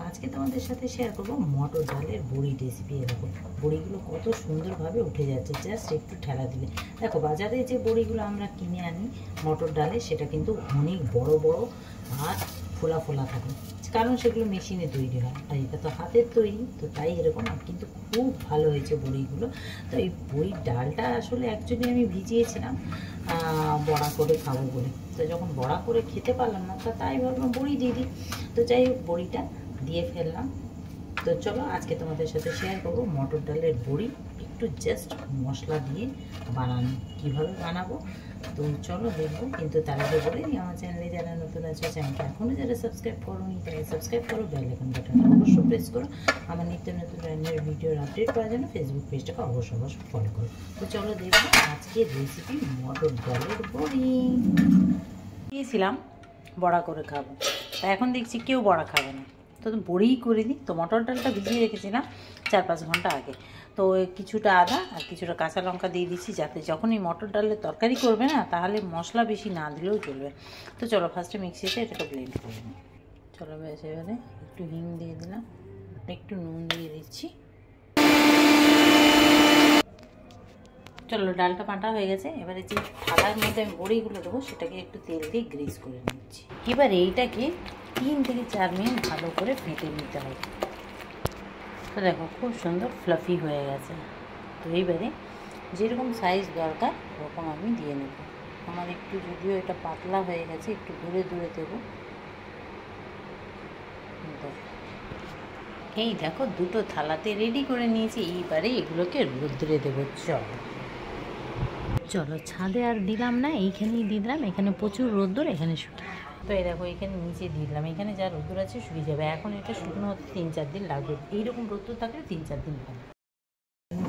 আজকে তোমাদের সাথে শেয়ার করবো মটর ডালের বড়ি রেসিপি। এরকম বড়িগুলো কত সুন্দরভাবে উঠে যাচ্ছে জাস্ট একটু ঠেলা দিলে। দেখো বাজারে যে বড়িগুলো আমরা কিনে আনি মটর ডালে সেটা কিন্তু অনেক বড় বড় আর ফোলা ফোলা থাকে, কারণ সেগুলো মেশিনে তৈরি হয়, আর এটা তো হাতের তৈরি, তো তাই এরকম। কিন্তু খুব ভালো হয়েছে বড়িগুলো। তো এই বড়ির ডালটা আসলে অ্যাকচুয়ালি আমি ভিজিয়েছিলাম বড়া করে খাবো বলে। তো যখন বড়া করে খেতে পারলাম না, তো তাই ভাবলাম বড়ি দিয়ে দিই। তো যাই হোক বড়িটা দিয়ে ফেললাম। তো চলো আজকে তোমাদের সাথে শেয়ার করবো মটর ডালের বড়ি একটু জাস্ট মশলা দিয়ে বানানো, কীভাবে বানাবো তো চলো দেখবো। কিন্তু তার আগে বলে নিই, আমার চ্যানেলে যারা নতুন আছে চ্যানেলকে এখনও যারা সাবস্ক্রাইব করোনি তারা সাবস্ক্রাইব করো, বেল আইকন বাটনটা অবশ্যই প্রেস করো। আমার নিত্য নতুন রান্নার ভিডিওর আপডেট পাওয়ার জন্য ফেসবুক পেজটাকে অবশ্যই ফলো করো। তো চলো দেখবো আজকের রেসিপি মটর ডালের বড়ি। দিয়েছিলাম বড়া করে খাবো, তা এখন দেখছি কেউ বড়া খাবে না, তো বড়িই করে দিই। তো মটর ডালটা ভিজিয়ে রেখেছিলাম 4-5 ঘন্টা আগে। তো কিছুটা আদা আর কিছুটা কাঁচা লঙ্কা দিয়ে দিচ্ছি, যাতে যখনই মটর ডালের তরকারি করবে না তাহলে মশলা বেশি না দিলেও চলবে। তো চলো ফার্স্টে মিক্সিতে এটাকে ব্লেন্ড করে নিই। চলো বেশ, এবারে একটু হিং দিয়ে দিলাম, একটু নুন দিয়ে দিচ্ছি। চলো ডালটা বাটা হয়ে গেছে। এবারে যে থালার মধ্যে আমি বড়িগুলো দেবো সেটাকে একটু তেল দিয়ে গ্রিস করে নিচ্ছি। এবার এইটাকে 3 থেকে 4 মিনিট ভালো করে ফেটে নিতে হবে। তো দেখো খুব সুন্দর ফ্লাফি হয়ে গেছে। তো এইবারে যেরকম সাইজ দরকার ওরকম আমি দিয়ে নেব। আমার একটু যদিও এটা পাতলা হয়ে গেছে, একটু দূরে দূরে দেবো। এই দেখো দুটো থালাতে রেডি করে নিয়েছি। এইবারে এগুলোকে রোদ্রে দেবো। চলো ছাদে আর দিলাম না, এইখানেই দিলাম। এখানে প্রচুর রোদ্দুর, এখানে শুকিয়ে। তো এই দেখো এখানে নিচে দিয়ে দিলাম, এখানে যা রোদ্দুর আছে শুকিয়ে যাবে। এখন এটা শুকনো হতে 3-4 দিন লাগবে। এইরকম রোদ্দুর থাকলে 3-4 দিন লাগবে।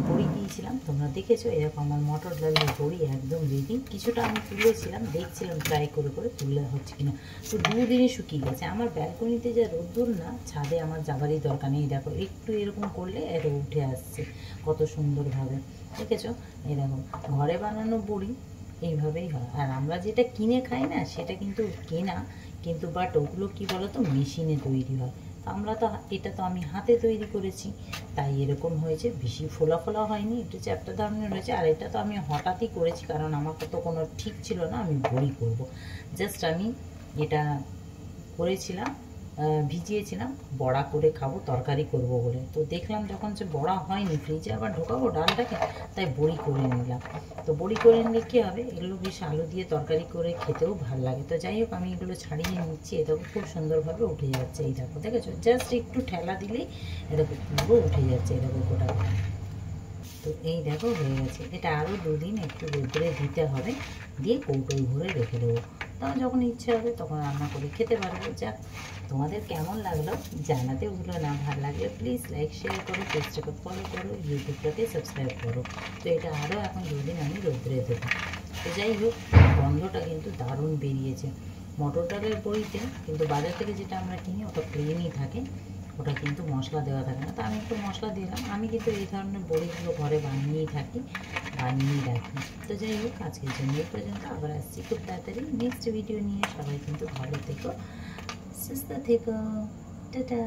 বড়ি দিয়েছিলাম, তোমরা দেখেছো। এরকম আমার মটর ডালের বড়ি একদম রেডি। কিছুটা আমি তুলেছিলাম, দেখছিলাম ট্রাই করে করে তুলে হচ্ছে কিনা। তো 2 দিনে শুকিয়ে গেছে। আমার ব্যালকনিতে যা রোদ্দুর না, ছাদে আমার যাবারই দরকার নেই। দেখো একটু এরকম করলে এটা উঠে আসছে কত সুন্দরভাবে, দেখেছো? এরকম ঘরে বানানো বড়ি এইভাবেই হয়। আর আমরা যেটা কিনে খাই না সেটা কিন্তু কেনা, কিন্তু বাট ওগুলো কী বলো তো, মেশিনে তৈরি হয়। আমরা তো এটা তো আমি হাতে তৈরি করেছি, তাই এরকম হয়েছে। বেশি ফোলা ফোলা হয়নি, একটু চ্যাপ্টা ধরনের হয়েছে। আর এটা তো আমি হঠাৎই করেছি, কারণ আমার তো কোনো ঠিক ছিল না আমি বড়ি করব। জাস্ট আমি এটা করেছিলাম, ভিজিয়েছিলাম বড়া করে খাবো, তরকারি করব বলে। তো দেখলাম যখন যে বড়া হয়নি, ফ্রিজে আবার ঢোকাবো ডালটাকে, তাই বড়ি করে নিলাম। তো বড়ি করে নিলে কী হবে, এগুলো বেশ আলু দিয়ে তরকারি করে খেতেও ভালো লাগে। তো যাই হোক আমি এগুলো ছাড়িয়ে নিচ্ছি। এ দেখো খুব সুন্দরভাবে উঠে যাচ্ছে। এই দেখো দেখেছো, জাস্ট একটু ঠেলা দিলেই এ দেখো পুরো উঠে যাচ্ছে। এ দেখো গোটা। তো এই দেখো হয়ে গেছে। এটা আরও 2 দিন একটু রোদ্রে দিতে হবে, দিয়ে কৌটোয় ভরে রেখে দেবো। তখন যখন ইচ্ছে হবে তখন রান্না করে খেতে পারবো। যাক, তোমাদের কেমন লাগলো জানাতে ভুলো না। ভালো লাগলে প্লিজ লাইক শেয়ার করো, পেজটাকে ফলো করো, ইউটিউবটাকে সাবস্ক্রাইব করো। তো এটা আরও এখন 2 দিন আমি রোদ্রে দেবো। তো যাই হোক, গন্ধটা কিন্তু দারুণ বেরিয়েছে মটর ডালের বড়িতে। কিন্তু বাজার থেকে যেটা আমরা কিনি ওটা প্লেনই থাকে, ওটা কিন্তু মশলা দেওয়া থাকে না। তো আমি একটু মশলা দিলাম। আমি কিন্তু এই ধরনের বড়িগুলো ঘরে বানিয়েই থাকি, বানিয়েই রাখি। তো যাই হোক আজকের জন্য এই পর্যন্ত। আবার আসছি খুব তাড়াতাড়ি নেক্সট ভিডিও নিয়ে। সবাই কিন্তু ভালো থেকো, সুস্থ থেকো, টাটা।